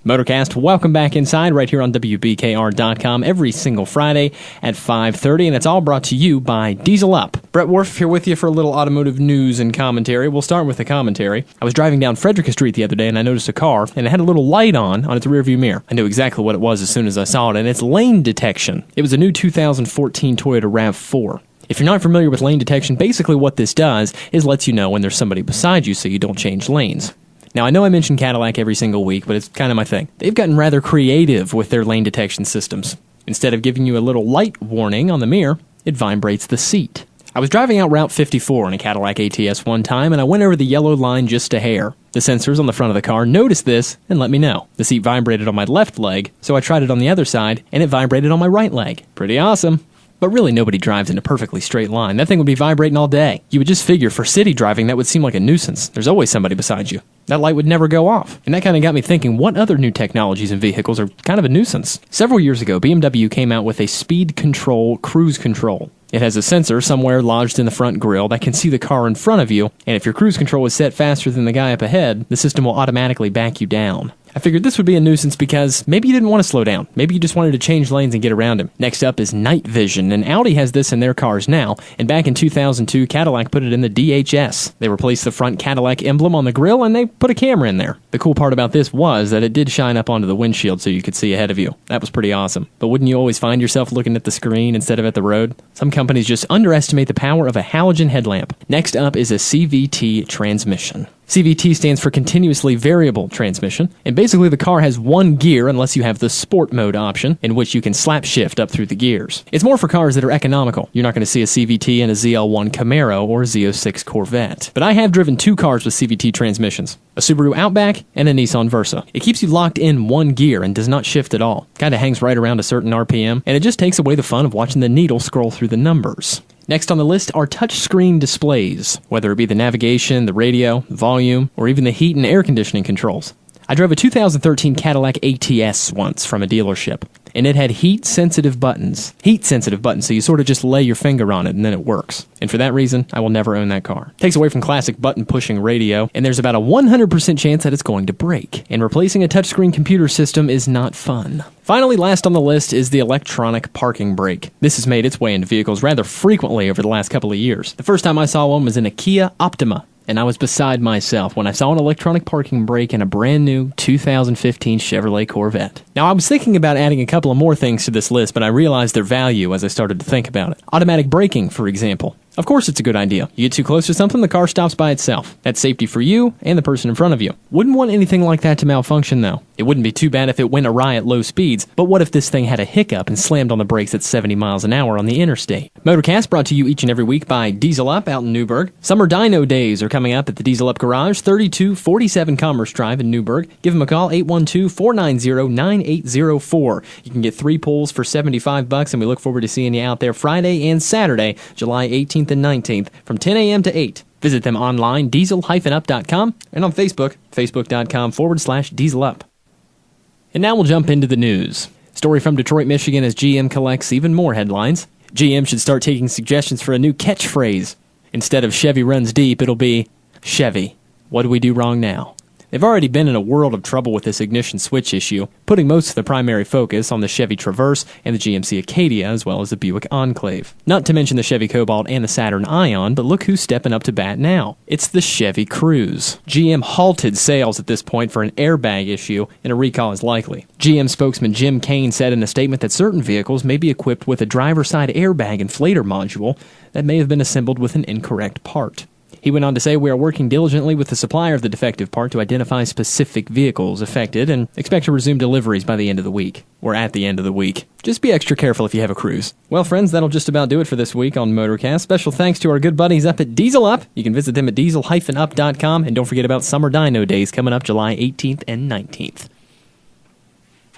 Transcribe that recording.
MotorCast, welcome back inside right here on WBKR.com every single Friday at 5:30, and it's all brought to you by Diesel Up. Brett Worf here with you for a little automotive news and commentary. We'll start with the commentary. I was driving down Frederica Street the other day, and I noticed a car, and it had a little light on its rearview mirror. I knew exactly what it was as soon as I saw it, and it's lane detection. It was a new 2014 Toyota RAV4. If you're not familiar with lane detection, basically what this does is lets you know when there's somebody beside you so you don't change lanes. Now, I know I mention Cadillac every single week, but it's kind of my thing. They've gotten rather creative with their lane detection systems. Instead of giving you a little light warning on the mirror, it vibrates the seat. I was driving out Route 54 in a Cadillac ATS one time, and I went over the yellow line just a hair. The sensors on the front of the car noticed this and let me know. The seat vibrated on my left leg, so I tried it on the other side, and it vibrated on my right leg. Pretty awesome. But really, nobody drives in a perfectly straight line. That thing would be vibrating all day. You would just figure for city driving, that would seem like a nuisance. There's always somebody beside you. That light would never go off. And that kind of got me thinking, what other new technologies in vehicles are kind of a nuisance? Several years ago, BMW came out with a speed control cruise control. It has a sensor somewhere lodged in the front grille that can see the car in front of you, and if your cruise control is set faster than the guy up ahead, the system will automatically back you down. I figured this would be a nuisance because maybe you didn't want to slow down. Maybe you just wanted to change lanes and get around him. Next up is night vision, and Audi has this in their cars now, and back in 2002, Cadillac put it in the DHS. They replaced the front Cadillac emblem on the grille, and they put a camera in there. The cool part about this was that it did shine up onto the windshield so you could see ahead of you. That was pretty awesome. But wouldn't you always find yourself looking at the screen instead of at the road? Some companies just underestimate the power of a halogen headlamp. Next up is a CVT transmission. CVT stands for Continuously Variable Transmission, and basically the car has one gear unless you have the Sport Mode option, in which you can slap shift up through the gears. It's more for cars that are economical. You're not going to see a CVT in a ZL1 Camaro or a Z06 Corvette. But I have driven two cars with CVT transmissions, a Subaru Outback and a Nissan Versa. It keeps you locked in one gear and does not shift at all. Kinda hangs right around a certain RPM, and it just takes away the fun of watching the needle scroll through the numbers. Next on the list are touchscreen displays, whether it be the navigation, the radio, volume, or even the heat and air conditioning controls. I drove a 2013 Cadillac ATS once from a dealership, and it had heat-sensitive buttons. Heat-sensitive buttons, so you sort of just lay your finger on it and then it works. And for that reason, I will never own that car. Takes away from classic button-pushing radio, and there's about a 100% chance that it's going to break. And replacing a touchscreen computer system is not fun. Finally, last on the list is the electronic parking brake. This has made its way into vehicles rather frequently over the last couple of years. The first time I saw one was in a Kia Optima, and I was beside myself when I saw an electronic parking brake in a brand new 2015 Chevrolet Corvette. Now, I was thinking about adding a couple of more things to this list, but I realized their value as I started to think about it. Automatic braking, for example. Of course it's a good idea. You get too close to something, the car stops by itself. That's safety for you and the person in front of you. Wouldn't want anything like that to malfunction, though. It wouldn't be too bad if it went awry at low speeds, but what if this thing had a hiccup and slammed on the brakes at 70 miles an hour on the interstate? MotorCast brought to you each and every week by Diesel Up out in Newburgh. Summer Dyno Days are coming up at the Diesel Up Garage, 3247 Commerce Drive in Newburgh. Give them a call, 812-490-9804. You can get 3 pulls for $75, and we look forward to seeing you out there Friday and Saturday, July 18th and 19th, from 10 a.m. to 8. Visit them online, diesel-up.com, and on Facebook, facebook.com/dieselup. And now we'll jump into the news. Story from Detroit, Michigan, as GM collects even more headlines. GM should start taking suggestions for a new catchphrase. Instead of Chevy runs deep, it'll be, Chevy, what do we do wrong now? They've already been in a world of trouble with this ignition switch issue, putting most of the primary focus on the Chevy Traverse and the GMC Acadia, as well as the Buick Enclave. Not to mention the Chevy Cobalt and the Saturn Ion, but look who's stepping up to bat now. It's the Chevy Cruze. GM halted sales at this point for an airbag issue, and a recall is likely. GM spokesman Jim Kane said in a statement that certain vehicles may be equipped with a driver's side airbag inflator module that may have been assembled with an incorrect part. He went on to say, we are working diligently with the supplier of the defective part to identify specific vehicles affected and expect to resume deliveries by the end of the week. Or at the end of the week. Just be extra careful if you have a Cruze. Well, friends, that'll just about do it for this week on MotorCast. Special thanks to our good buddies up at Diesel Up. You can visit them at diesel-up.com, and don't forget about Summer Dyno Days coming up July 18th and 19th.